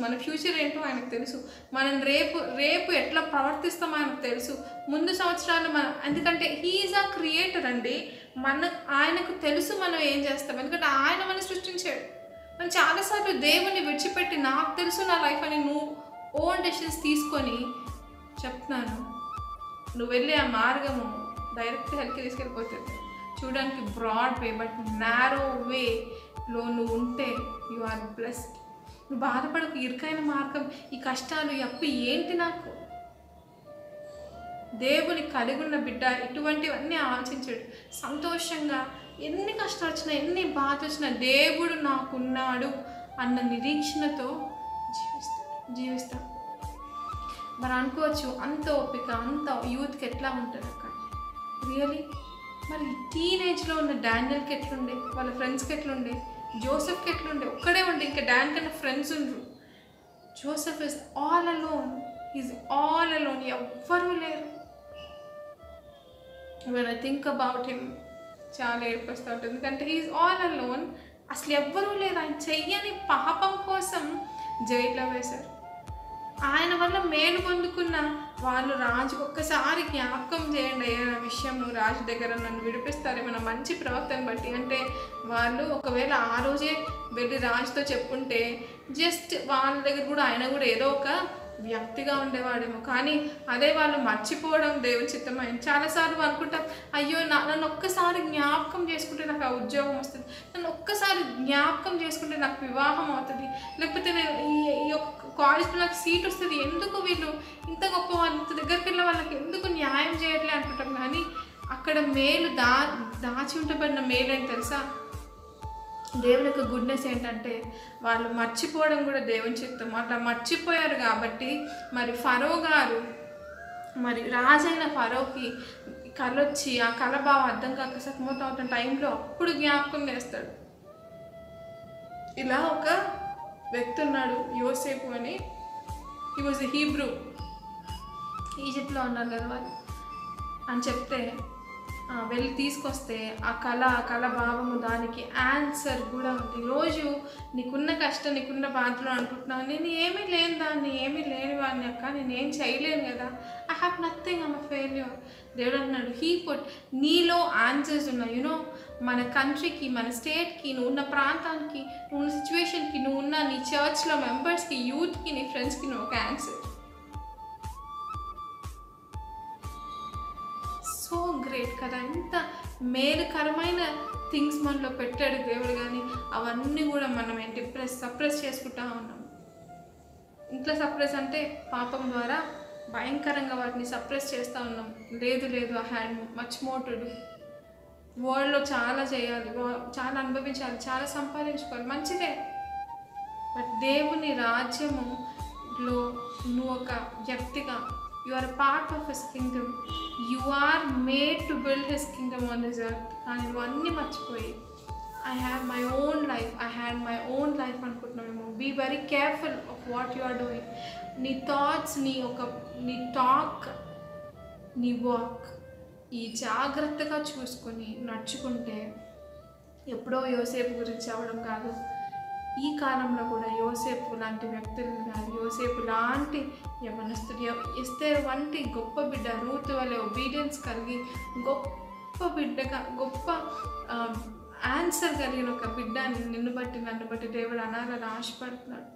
మన ఫ్యూచర్ ఏంటో ఆయనకు తెలుసు, మనం రేపు ఎట్లా ప్రవర్తిస్తామో ఆయనకు తెలుసు, ముందు సంవత్సరాలు ఎందుకంటే హీఈస్ ఆ క్రియేటర్ అండి. ఆయనకు తెలుసు మనం ఏం చేస్తాం, ఎందుకంటే ఆయన మనం సృష్టించాడు. మనం చాలాసార్లు దేవుని విడిచిపెట్టి నాకు తెలుసు నా లైఫ్ అని నువ్వు ఓన్ డెసిషన్స్ తీసుకొని చెప్తున్నాను, నువ్వు వెళ్ళే ఆ మార్గము డైరెక్ట్ హెల్త్కి తీసుకెళ్ళిపోతుంది. చూడడానికి బ్రాడ్ వే, బట్ నారో వేలో నువ్వు ఉంటే యు ఆర్ బ్లెస్డ్. నువ్వు బాధపడకు, ఇరుకైన మార్గం, ఈ కష్టాలు, ఈ అప్పు ఏంటి నాకు. దేవుని కలిగి ఉన్న బిడ్డ ఇటువంటివన్నీ ఆలోచించాడు. సంతోషంగా ఎన్ని కష్టాలు వచ్చినా, ఎన్ని బాధ వచ్చినా దేవుడు నాకున్నాడు అన్న నిరీక్షణతో జీవిస్తాడు. మరి అనుకోవచ్చు, అంత ఓపిక, అంత యూత్కి ఎట్లా ఉంటుంది అక్క, రియలీ. మరి టీనేజ్లో ఉన్న డానియల్కి ఎట్లుండే, వాళ్ళ ఫ్రెండ్స్కి ఎట్లుండే, జోసెఫ్కి ఎట్లుండే, ఒక్కడే ఉండే, ఇంకా డాన్ కన్నా ఫ్రెండ్స్ ఉండరు. జోసెఫ్ ఇస్ ఆల్ అలోన్, ఎవ్వరూ లేరు. when I think about him చాలా ఏర్పడుతూ ఉంటుంది, ఎందుకంటే హీఈస్ ఆల్ అలోన్. అసలు ఎవ్వరూ లేరు. ఆయన చెయ్యని పాపం కోసం జైల్లో వేశారు. ఆయన వల్ల మేలు పొందుకున్న వాళ్ళు రాజుకు ఒక్కసారి జ్ఞాపకం చేయండి అయ్యా ఆ విషయం, నువ్వు రాజు దగ్గర నన్ను విడిపిస్తారేమో మంచి ప్రవర్తన బట్టి. అంటే వాళ్ళు ఒకవేళ ఆ రోజే వెళ్ళి రాజుతో చెప్పుంటే జస్ట్ వాళ్ళ దగ్గర కూడా ఆయన కూడా ఏదో ఒక వ్యక్తిగా ఉండేవాడేమో. కానీ అదే వాళ్ళు మర్చిపోవడం దేవుని చిత్తమైంది. చాలాసార్లు అనుకుంటాం, అయ్యో నన్ను ఒక్కసారి జ్ఞాపకం చేసుకుంటే నాకు ఆ ఉద్యోగం వస్తుంది, నన్ను ఒక్కసారి జ్ఞాపకం చేసుకుంటే నాకు వివాహం అవుతుంది, లేకపోతే నేను ఈ యొక్క కాలేజ్లో నాకు సీట్ వస్తుంది, ఎందుకు వీళ్ళు ఇంత గొప్ప వాళ్ళు ఇంత దగ్గరికి వెళ్ళిన వాళ్ళకి ఎందుకు న్యాయం చేయట్లే అనుకుంటాం. కానీ అక్కడ మేలు దాచి ఉంటబడిన మేలు ఏంటి తెలుసా, దేవుని యొక్క గుడ్నెస్ ఏంటంటే వాళ్ళు మర్చిపోవడం కూడా దేవుని చిత్తం. అట్లా మర్చిపోయారు కాబట్టి మరి ఫరో గారు, మరి రాజైన ఫరోకి కళ వచ్చి ఆ కళ బాగా అర్థం కాక సతమతం అవుతున్న టైంలో అప్పుడు జ్ఞాపకం చేస్తాడు. ఇలా ఒక వ్యక్తి ఉన్నాడు యోసేపు అని, హీ వాజ్ ఎ హీబ్రూ, ఈజిప్ట్లో ఉన్నారు కదా వాళ్ళు అని చెప్తే వెళ్ళి తీసుకొస్తే ఆ కళ భావము దానికి ఆన్సర్ కూడా ఉంది. ఈరోజు నీకున్న కష్టం, నీకున్న బాధలు అనుకుంటున్నావు, నేను ఏమీ లేని దాన్ని, ఏమీ లేని వాడిని అక్క, నేనేం చేయలేను కదా, I have nothing, I'm a failure. దేవుడు అన్నాడు, హీ పుట్ నీలో ఆన్సర్స్ ఉన్నాయి. యూనో మన కంట్రీకి, మన స్టేట్కి, నువ్వు ఉన్న ప్రాంతానికి, నువ్వు ఉన్న సిచ్యువేషన్కి, నువ్వు ఉన్న నీ చర్చ్లో మెంబర్స్కి, యూత్కి, నీ ఫ్రెండ్స్కి నువ్వు ఒక ఆన్సర్. సో గ్రేట్ కదా, ఎంత మేలుకరమైన థింగ్స్ మనలో పెట్టాడు దేవుడు. కానీ అవన్నీ కూడా మనం ఏంటి సప్రెస్ చేసుకుంటా ఉన్నాం. ఇంట్లో సప్రెస్ అంటే పాపం ద్వారా భయంకరంగా వాటిని సప్రెస్ చేస్తూ ఉన్నాం. లేదు I had much more to do. వరల్డ్లో చాలా చేయాలి, చాలా అనుభవించాలి, చాలా సంపాదించుకోవాలి, మంచిదే. బట్ దేవుని రాజ్యములో నువ్వు ఒక వ్యక్తిగా, you are a part of his kingdom, you are made to build his kingdom on this earth. కానీ నువ్వు అన్నీ మర్చిపోయి I had my own life అనుకుంటున్నావేమో. Be very careful of what you are doing. నీ థాట్స్, నీ talk, నీ walk ఈ జాగ్రత్తగా చూసుకొని నడుచుకుంటే ఎప్పుడో యోసేపు గురించి అవ్వడం కాదు, ఈ కాలంలో కూడా యోసేపు లాంటి వ్యక్తులు కాదు, యోసేపు లాంటి యవనస్తుడు, ఎస్తేరు వంటి గొప్ప బిడ్డ, రూతు వలె ఒబీడియన్స్ కలిగి గొప్ప బిడ్డగా, గొప్ప ఆన్సర్ కలిగిన ఒక బిడ్డ నిన్ను బట్టి నన్ను బట్టి దేవుడు అనాలని ఆశపడుతున్నాడు.